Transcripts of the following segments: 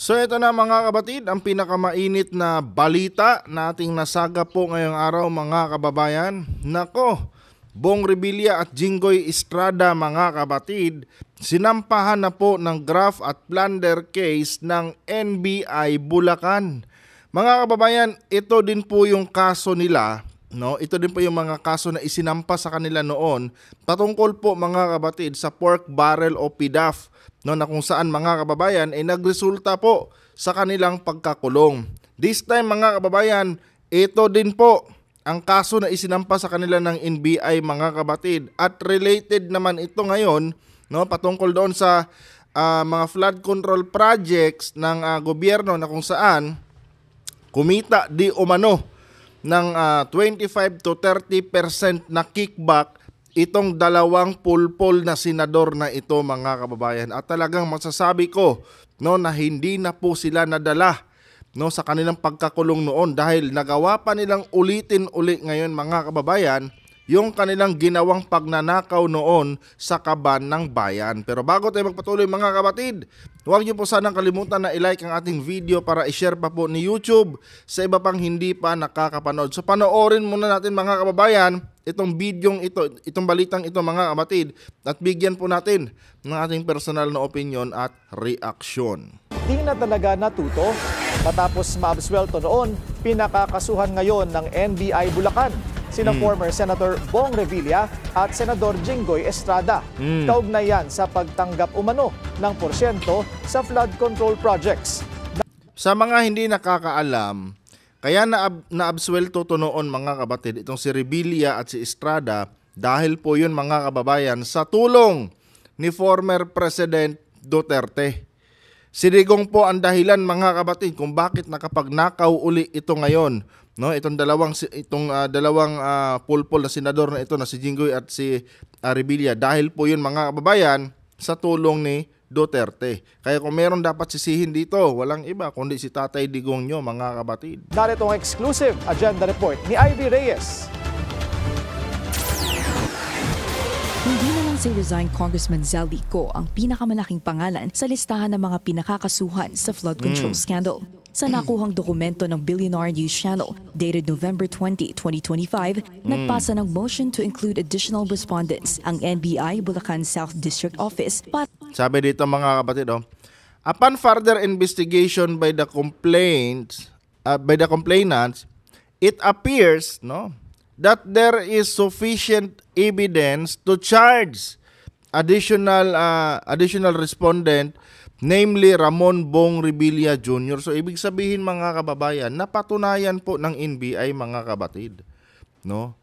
So ito na mga kabatid, ang pinakamainit na balita na ating nasaga po ngayong araw mga kababayan. Nako, Bong Revilla at Jinggoy Estrada mga kabatid, sinampahan na po ng graft at plunder case ng NBI Bulacan. Mga kababayan, ito din po yung kaso nila. No, ito din po yung mga kaso na isinampa sa kanila noon patungkol po mga kabatid sa pork barrel o PDAF, no, na kung saan mga kababayan ay nagresulta po sa kanilang pagkakulong. This time mga kababayan, ito din po ang kaso na isinampa sa kanila ng NBI mga kabatid at related naman ito ngayon, no, patungkol doon sa mga flood control projects ng gobyerno na kung saan kumita di umano ng 25 to 30% na kickback itong dalawang pulpol na senador na ito mga kababayan. At talagang masasabi ko, no, na hindi na po sila nadala, no, sa kanilang pagkakulong noon dahil nagawa pa nilang ulitin uli ngayon mga kababayan yung kanilang ginawang pagnanakaw noon sa kaban ng bayan. Pero bago tayo magpatuloy mga kabatid, huwag niyo po sanang kalimutan na i-like ang ating video para i-share pa po ni YouTube sa iba pang hindi pa nakakapanood. So panoorin muna natin mga kababayan itong bidyong ito, itong balitang ito mga kabatid, at bigyan po natin ng ating personal na opinion at reaksyon. Di na talaga natuto. Matapos maabswelto noon, pinakakasuhan ngayon ng NBI Bulacan sina former Senator Bong Revilla at Senador Jinggoy Estrada. Kaugnay yan sa pagtanggap umano ng porsyento sa flood control projects. Sa mga hindi nakakaalam, kaya naabswelto to noon mga kabatid itong si Revilla at si Estrada dahil po yun mga kababayan sa tulong ni former President Duterte. Sinigong po ang dahilan mga kabatid kung bakit nakapagnakaw uli ito ngayon, no, itong dalawang pulpol na senador na ito na si Jinggoy at si Revilla, dahil po yun mga kababayan sa tulong ni Duterte. Kaya kung meron dapat sisihin dito, walang iba kundi si Tatay Digong nyo mga kabatid. Narito ang exclusive agenda report ni Ivy Reyes. Hindi na lang si resigned Congressman Zaldico ang pinakamalaking pangalan sa listahan ng mga pinakakasuhan sa flood control scandal. Sa nakuhang dokumento ng Billionaire News Channel dated November 20, 2025, nagpasa ng motion to include additional respondents ang NBI Bulacan South District Office. Sabi dito mga kapatid, upon further investigation by the complainants, it appears, no, that there is sufficient evidence to charge additional respondent, namely Ramon Bong Revilla Jr. So ibig sabihin mga kababayan, napatunayan po ng NBI mga kabatid, no,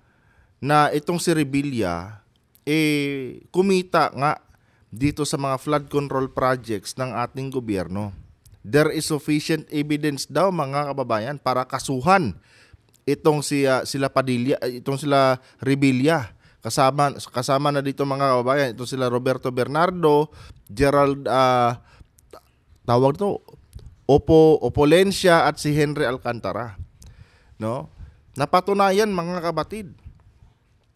na itong si Revilla kumita nga dito sa mga flood control projects ng ating gobyerno. There is sufficient evidence daw mga kababayan para kasuhan itong sila Padilla, itong sila Revilla. Kasama na dito mga kababayan, itong sila Roberto Bernardo, Gerald tawag to Opolencia at si Henry Alcantara, no? Napatunayan mga kabatid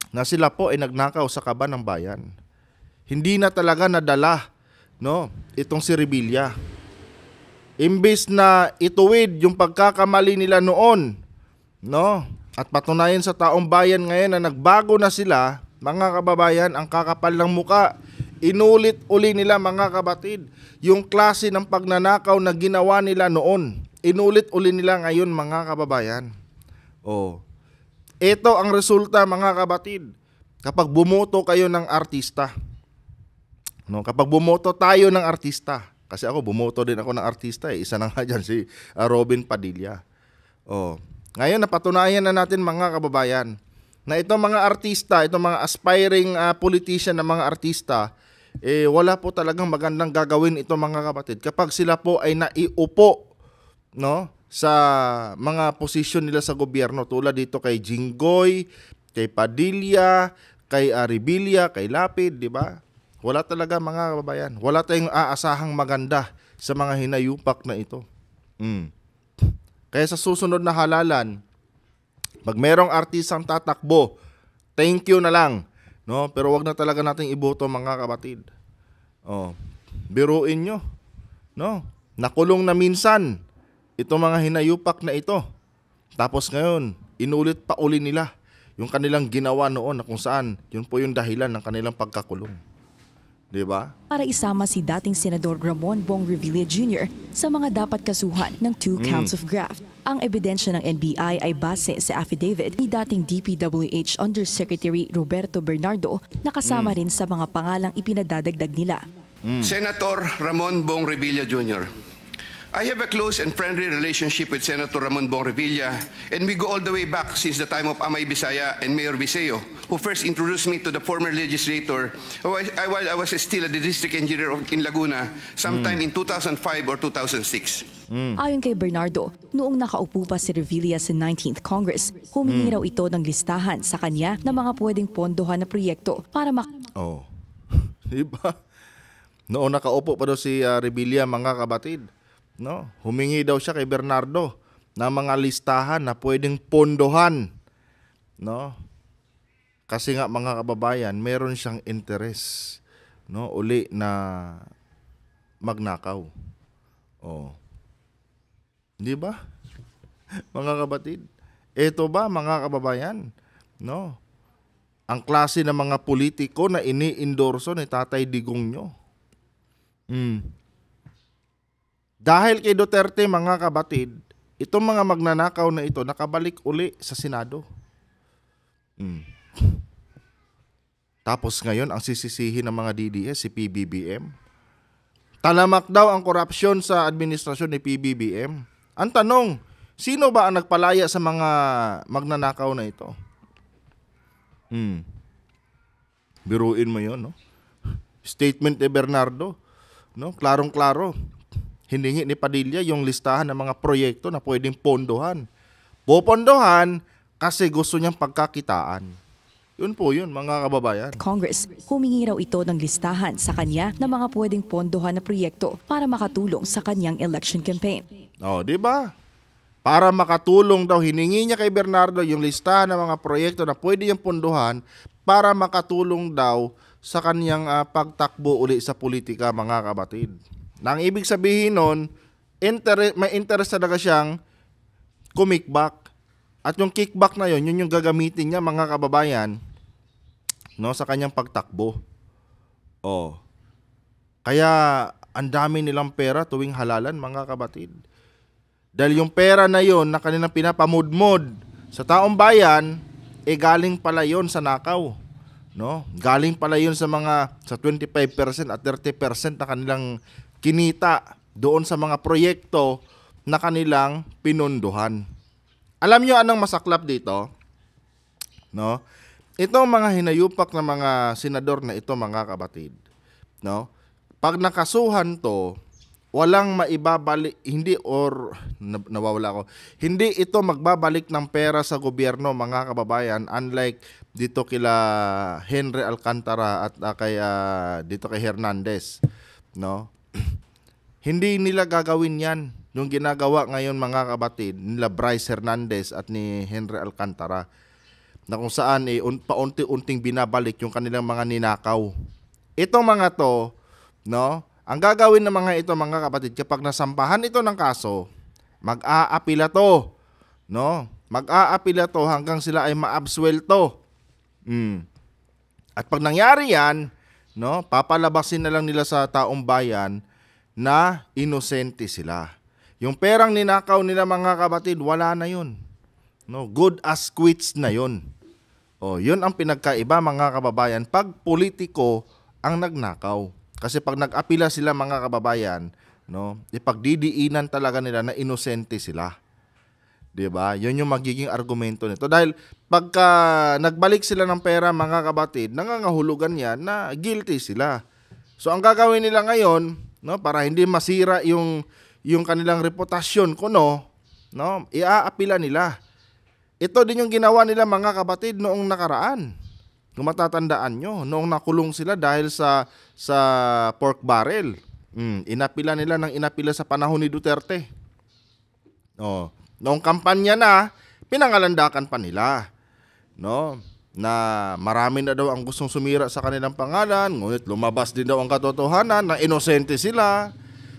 na sila po ay nagnakaw sa kaban ng bayan. Hindi na talaga nadala, no, itong si Revilla. Imbis na ituwid yung pagkakamali nila noon, no, at patunayan sa taong bayan ngayon na nagbago na sila, mga kababayan, ang kakapal ng muka. Inulit uli nila mga kabatid yung klase ng pagnanakaw na ginawa nila noon. Inulit uli nila ngayon mga kababayan. Ito ang resulta mga kabatid kapag bumoto kayo ng artista. No, kapag bumoto tayo ng artista, kasi ako bumoto din ako ng artista, isa na nga dyan si Robin Padilla. Ngayon napatunayan na natin mga kababayan na itong mga artista, itong mga aspiring politician na mga artista, wala po talagang magandang gagawin ito mga kapatid kapag sila po ay naiupo, no, sa mga posisyon nila sa gobyerno, tulad dito kay Jinggoy, kay Padilla, kay Revilla, kay Lapid, di ba? Wala talaga mga kababayan. Wala tayong aasahang maganda sa mga hinayupak na ito. Kaya sa susunod na halalan, pag merong artistang tatakbo, thank you na lang, no? Pero wag na talaga nating iboto mga kapatid. Biruin nyo, no? Nakulong na minsan itong mga hinayupak na ito. Tapos ngayon, inulit pa uli nila yung kanilang ginawa noon na kung saan yun po yung dahilan ng kanilang pagkakulong. Di ba? Para isama si dating Senador Ramon Bong Revilla Jr. sa mga dapat kasuhan ng 2 counts of graft. Ang ebidensya ng NBI ay base sa affidavit ni dating DPWH Undersecretary Roberto Bernardo na kasama rin sa mga pangalang ipinadadagdag nila. Senator Ramon Bong Revilla Jr. I have a close and friendly relationship with Senator Ramon Bong Revilla, and we go all the way back since the time of Amay Bisaya and Mayor Viseo, who first introduced me to the former legislator while I was still a district engineer in Laguna sometime in 2005 or 2006. Ayon kay Bernardo, noong nakaupo pa si Revilla sa 19th Congress, humingi raw ito ng listahan sa kanya ng mga pwedeng pondohan na proyekto para Oh, diba? Noong nakaupo pa daw si Revilla, mga kabatid, no? Humingi daw siya kay Bernardo ng mga listahan na pwedeng pondohan, no? Kasi nga mga kababayan, meron siyang interes, no, uli na magnakaw. Oh. Di ba? Mga kabatid, ito ba mga kababayan, no? Ang klase ng mga politiko na ini-endorso ni Tatay Digong nyo. Dahil kay Duterte, mga kabatid, itong mga magnanakaw na ito nakabalik uli sa Senado. Tapos ngayon, ang sisisihin ng mga DDS, si PBBM. Talamak daw ang korupsyon sa administrasyon ni PBBM. Ang tanong, sino ba ang nagpalaya sa mga magnanakaw na ito? Biruin mo yon, no? Statement ni Bernardo, no? Klarong-klaro. Hiningi ni Padilla yung listahan ng mga proyekto na pwedeng pondohan. Popondohan kasi gusto niyang pagkakitaan. Yun po yun, mga kababayan. Congress, humingi raw ito ng listahan sa kanya ng mga pwedeng pondohan na proyekto para makatulong sa kanyang election campaign. Oh, di ba? Para makatulong daw, hiningi niya kay Bernardo yung listahan ng mga proyekto na pwede yung pondohan para makatulong daw sa kanyang pagtakbo uli sa politika, mga kabatid. Nang ibig sabihin nun, may interest talaga siyang kumikback. At yung kickback na yun yung gagamitin niya, mga kababayan, no, sa kanyang pagtakbo. Oh. Kaya ang dami nilang pera tuwing halalan, mga kabatid. Dahil yung pera na yon na kanilang pinapamudmod sa taong bayan, galing pala yon sa nakaw. No? Galing pala yon sa 25% at 30% na kanilang kinita doon sa mga proyekto na kanilang pinunduhan. Alam nyo anong masaklap dito? No? Itong mga hinayupak na mga senador na ito, mga kabatid, no? Pag nakasuhan to, walang maibabalik, hindi ito magbabalik ng pera sa gobyerno, mga kababayan, unlike dito kila Henry Alcantara at dito kay Hernandez, no? Hindi nila gagawin yan. Yung ginagawa ngayon, mga kabatid, nila Bryce Hernandez at ni Henry Alcantara, na kung saan paunti-unting binabalik yung kanilang mga ninakaw. Itong mga to, no? Ang gagawin ng mga ito, mga kapatid, kapag nasampahan ito ng kaso, mag-aapila to, no? Mag-aapila to hanggang sila ay maabsuelto. At pag nangyari yan, no, papalabasin na lang nila sa taong bayan na inosente sila. Yung perang ninakaw nila, mga kapatid, wala na yun. No, good as quits na yun. O, yun ang pinagkaiba, mga kababayan, pag politiko ang nagnakaw. Kasi pag nag-apila sila, mga kababayan, no, ipagdidiinan talaga nila na inosente sila. 'Di ba? Yun yung magiging argumento nito. Dahil pagka nagbalik sila ng pera, mga kabatid, nangangahulugan yan na guilty sila. So ang gagawin nila ngayon, no, para hindi masira yung kanilang reputasyon kuno, no, iaapila nila. Ito din yung ginawa nila, mga kabatid, noong nakaraan. Kung matatandaan nyo, noong nakulong sila dahil sa pork barrel. Inapila nila ng inapila sa panahon ni Duterte. Oh, noong kampanya na, pinangalandakan pa nila, no, na marami na daw ang gustong sumira sa kanilang pangalan, ngunit lumabas din daw ang katotohanan na inosente sila.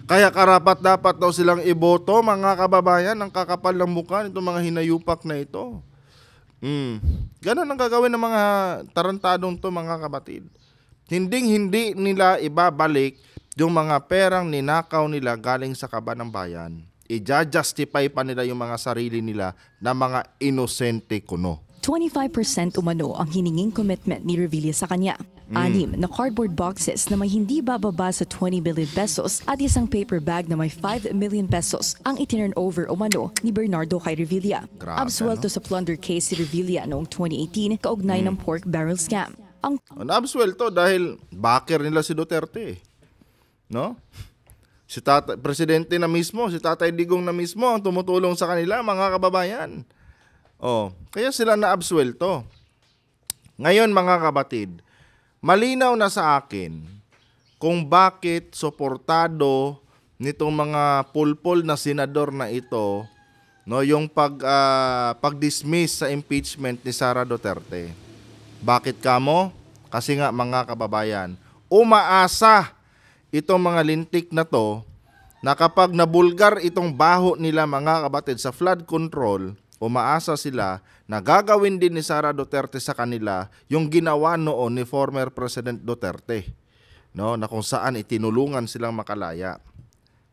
Kaya karapat dapat daw silang iboto, mga kababayan, ang kakapal ng mukha nitong mga hinayupak na ito. Ganon ang gagawin ng mga tarantadong to, mga kapatid. Hindi nila ibabalik yung mga perang ninakaw nila galing sa kaban ng bayan. I-justify pa nila yung mga sarili nila na mga inosente kuno. 25% umano ang hininging commitment ni Revilla sa kanya. 6 na cardboard boxes na may hindi bababa sa 20 million pesos at isang paper bag na may 5 million pesos ang itinurn over umano ni Bernardo kay Revilla. Grabe, Absuelto sa plunder case si Revilla noong 2018 kaugnay ng pork barrel scam. Ang Naabsuelto dahil backer nila si Duterte. No? Si presidente na mismo, si Tatay Digong na mismo ang tumutulong sa kanila, mga kababayan. Kaya sila naabsuelto. Ngayon, mga kapatid, malinaw na sa akin kung bakit suportado nitong mga pulpol na senador na ito, no, yung pag-dismiss sa impeachment ni Sara Duterte. Bakit kamo? Kasi nga, mga kababayan, umaasa itong mga lintik na to na kapag nabulgar itong baho nila, mga kapatid, sa flood control, umaasa sila na gagawin din ni Sara Duterte sa kanila yung ginawa noon ni former President Duterte, no, na kung saan itinulungan silang makalaya.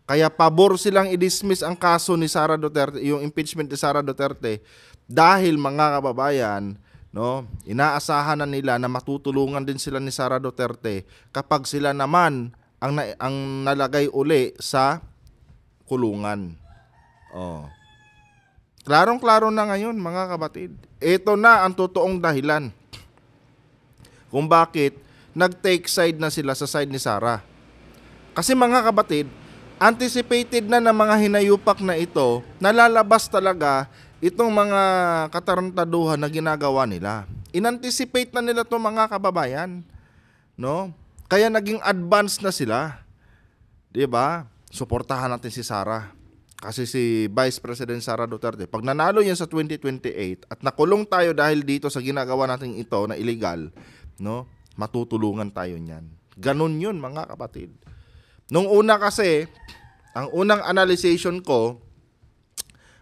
Kaya pabor silang i-dismiss ang kaso ni Sara Duterte, yung impeachment ni Sara Duterte, dahil, mga kababayan, no, inaasahan na nila na matutulungan din sila ni Sara Duterte kapag sila naman ang nalagay uli sa kulungan. Klarong-klaro na ngayon, mga kapatid. Ito na ang totoong dahilan kung bakit nag-take side na sila sa side ni Sara. Kasi, mga kapatid, anticipated na ng mga hinayupak na ito, nalalabas talaga itong mga katarantaduhan na ginagawa nila. Inanticipate na nila itong mga kababayan. No? Kaya naging advance na sila. Diba? Suportahan natin si Sara. Kasi si Vice President Sara Duterte, pag nanalo yan sa 2028 at nakulong tayo dahil dito sa ginagawa natin ito na illegal, no, matutulungan tayo niyan. Ganun yun, mga kapatid. Nung una kasi, ang unang analyzation ko,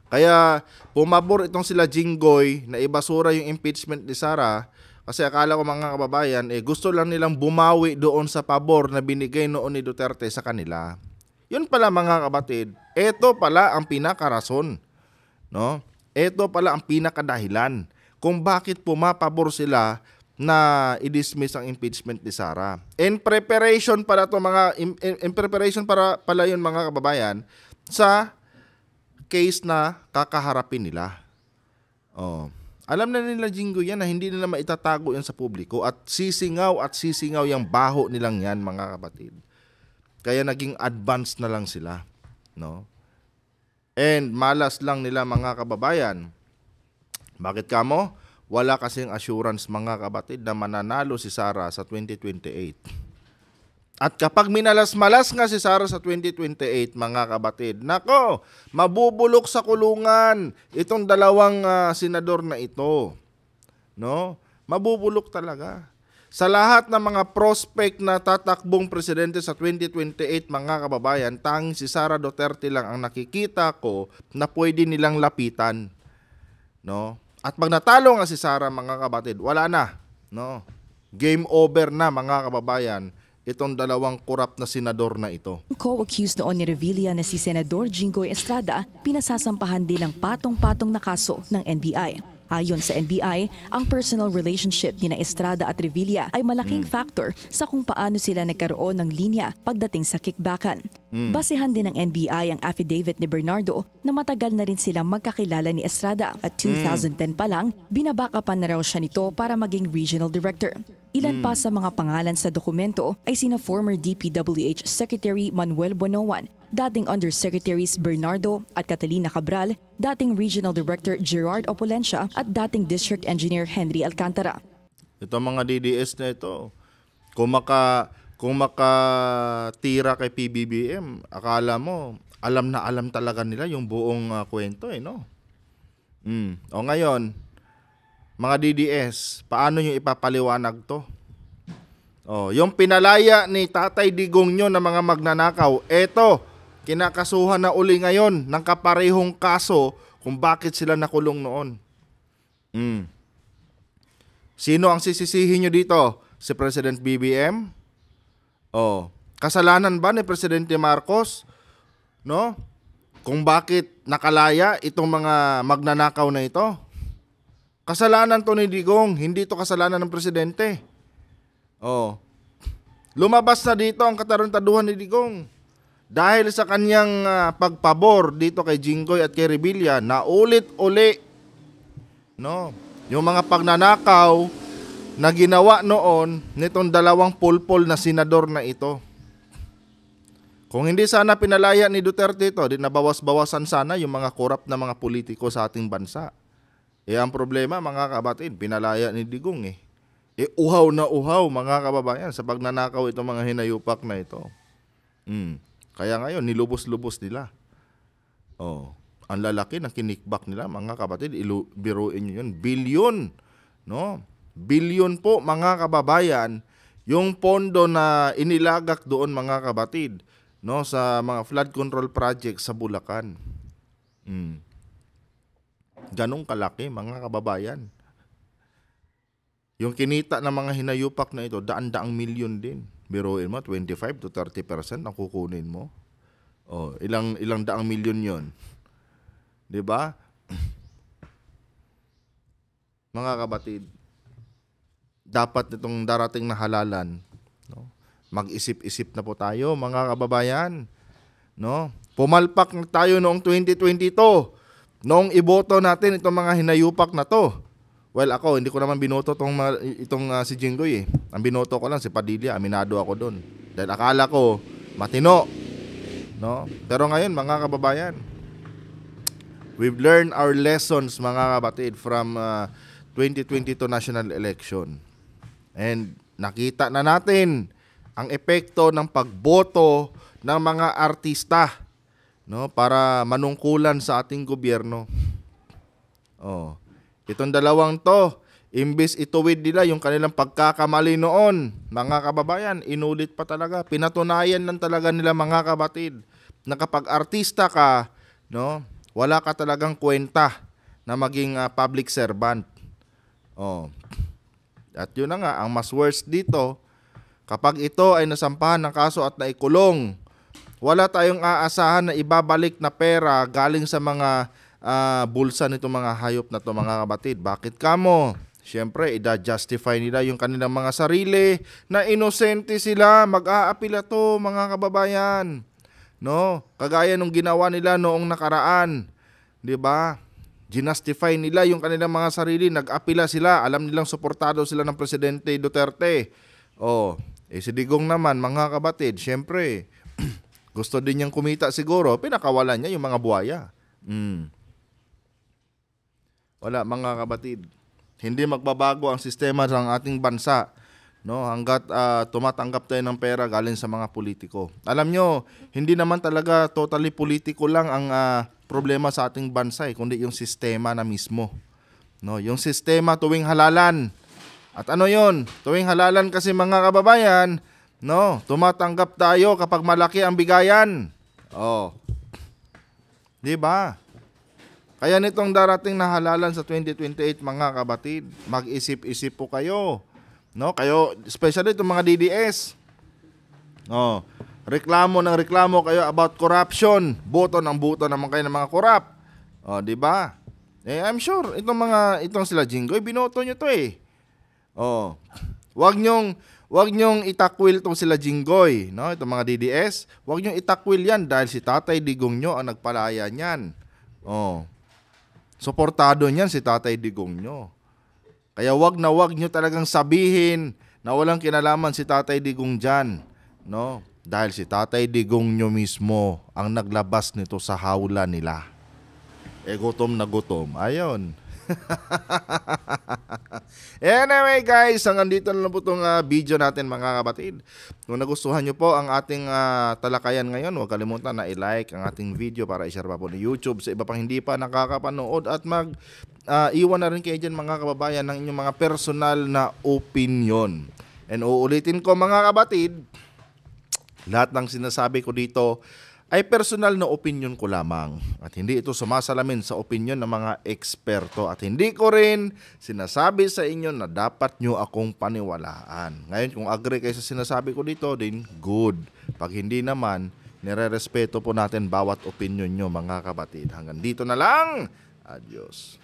kaya pumabor itong sila Jinggoy na ibasura yung impeachment ni Sara, kasi akala ko, mga kababayan, gusto lang nilang bumawi doon sa pabor na binigay noon ni Duterte sa kanila. Yun pala, mga kapatid, ito pala ang pinakarason, no? Ito pala ang pinakadahilan kung bakit pumapabor sila na i-dismiss ang impeachment ni Sara. In preparation para pala yun, mga kababayan, sa case na kakaharapin nila. Alam na nila, Jingo, yan na hindi nila maitatago yan sa publiko at sisingaw yung baho nilang yan, mga kapatid. Kaya naging advanced na lang sila, no? And malas lang nila, mga kababayan. Bakit kamo? Wala kasing assurance, mga kapatid, na mananalo si Sara sa 2028. At kapag minalas-malas nga si Sara sa 2028, mga kapatid, nako, mabubulok sa kulungan itong dalawang senador na ito, no? Mabubulok talaga. Sa lahat ng mga prospect na tatakbong presidente sa 2028, mga kababayan, tanging si Sara Duterte lang ang nakikita ko na pwede nilang lapitan, no? At pag natalo nga si Sara, mga kapatid, wala na, no? Game over na, mga kababayan, itong dalawang korap na senador na ito. Co-accused noon ni Revilla na si Senador Jinggoy Estrada, pinasasampahan din ng patong-patong na kaso ng NBI. Ayon sa NBI, ang personal relationship ni Estrada at Revilla ay malaking factor sa kung paano sila nagkaroon ng linya pagdating sa kickbackan. Basehan din ng NBI ang affidavit ni Bernardo na matagal na rin silang magkakilala ni Estrada at 2010 pa lang, binabakapan na raw siya nito para maging regional director. Ilan pa sa mga pangalan sa dokumento ay sina former DPWH Secretary Manuel Bonoan, dating Undersecretaries Bernardo at Catalina Cabral, dating Regional Director Gerard Opulencia at dating District Engineer Henry Alcantara. Ito mga DDS na ito, kung makatira kay PBBM, akala mo, alam na alam talaga nila yung buong kwento, no? O ngayon, mga DDS, paano nyo ipapaliwanag to? Yung pinalaya ni Tatay Digong nyo na mga magnanakaw, eto, kinakasuhan na uli ngayon ng kaparehong kaso kung bakit sila nakulong noon. Sino ang sisisihin nyo dito? Si President BBM? Kasalanan ba ni Presidente Marcos? No? Kung bakit nakalaya itong mga magnanakaw na ito? Kasalanan to ni Digong, hindi to kasalanan ng Presidente. Lumabas na dito ang katarantaduhan ni Digong. Dahil sa kanyang pagpabor dito kay Jinggoy at kay Revilla, na ulit-uli, no? Yung mga pagnanakaw na ginawa noon nitong dalawang pulpol na senador na ito. Kung hindi sana pinalaya ni Duterte ito, di nabawas-bawasan sana yung mga korap na mga politiko sa ating bansa. Ang problema, mga kabatid, pinalaya ni Digong uhaw na uhaw, mga kababayan, sa pagnanakaw itong mga hinayupak na ito. Kaya ngayon, nilubos-lubos nila. Ang lalaki ng kinikbak nila, mga kabatid, biruin nyo yun, bilyon. No? Bilyon po, mga kababayan, yung pondo na inilagak doon, mga kabatid, no, sa mga flood control project sa Bulacan. Ganong kalaki, mga kababayan. Yung kinita ng mga hinayupak na ito, daan-daang milyon din. Biruin mo, 25 to 30% ang kukunin mo. Ilang daang milyon yon, 'di ba? Mga kabatid, dapat itong darating na halalan, no? Mag-isip-isip na po tayo, mga kababayan, no? Pumalpak na tayo noong 2022, noong iboto natin itong mga hinayupak na to. Well, ako, hindi ko naman binoto itong si Jinggoy Ang binoto ko lang si Padilla, aminado ako doon. Dahil akala ko, matino. No? Pero ngayon, mga kababayan, we've learned our lessons, mga kabatid, from 2022 national election. And nakita na natin ang epekto ng pagboto ng mga artista, no, para manungkulan sa ating gobyerno. Itong dalawang to, imbis ituwid nila yung kanilang pagkakamali noon, mga kababayan, inulit pa talaga. Pinatunayan lang talaga nila, mga kabatid, na kapag artista ka, no, wala ka talagang kwenta na maging public servant. At yun na nga, ang mas worst dito, kapag ito ay nasampahan ng kaso at naikulong, wala tayong aasahan na ibabalik na pera galing sa mga bulsa nito mga hayop na to, mga kabatid. Bakit kamo? Siyempre, ida-justify nila yung kanilang mga sarili na inosente sila. Mag-aapila to, mga kababayan. No? Kagaya nung ginawa nila noong nakaraan. 'Di ba? Ginustify nila yung kanilang mga sarili. Nag-apila sila. Alam nilang suportado sila ng Presidente Duterte. Si Digong naman, mga kabatid, siyempre, gusto din niyang kumita siguro. Pinakawalan niya yung mga buhaya. Wala, mga kabatid. Hindi magbabago ang sistema ng ating bansa, no, hanggat tumatanggap tayo ng pera galing sa mga politiko. Alam nyo, hindi naman talaga totally politiko lang ang problema sa ating bansa, kundi yung sistema na mismo. No, yung sistema tuwing halalan. At ano yon? Tuwing halalan kasi, mga kababayan, no, tumatanggap tayo kapag malaki ang bigayan. 'Di ba? Kaya nitong darating na halalan sa 2028, mga kabatid, mag-isip-isip po kayo. No? Kayo, especially itong mga DDS. Reklamo ng reklamo kayo about corruption. Boto ng boto naman kayo ng mga korap. Di ba? I'm sure itong sila Jinggoy, binoto nyo to . Wag nyong itakwil tong sila Jinggoy, no? Itong mga DDS, wag nyong itakwil yan dahil si Tatay Digong nyo ang nagpalaya niyan. Suportado niyan si Tatay Digong nyo. Kaya wag nyo talagang sabihin na walang kinalaman si Tatay Digong dyan. No? Dahil si Tatay Digong nyo mismo ang naglabas nito sa hawla nila. Gutom na gutom. Ayun. Anyway guys, hanggang dito na lang po itong video natin, mga kabatid. Kung nagustuhan nyo po ang ating talakayan ngayon, huwag kalimutan na i-like ang ating video para i-share pa po ni YouTube sa iba pang hindi pa nakakapanood, at iwan na rin kayo dyan, mga kababayan, ng inyong mga personal na opinion. And uulitin ko, mga kabatid, lahat ng sinasabi ko dito ay personal na opinion ko lamang at hindi ito sumasalamin sa opinion ng mga eksperto at hindi ko rin sinasabi sa inyo na dapat nyo akong paniwalaan. Ngayon, kung agree kayo sa sinasabi ko dito, then good. Pag hindi naman, nire-respeto po natin bawat opinion nyo mga kapatid. Hanggang dito na lang. Adios.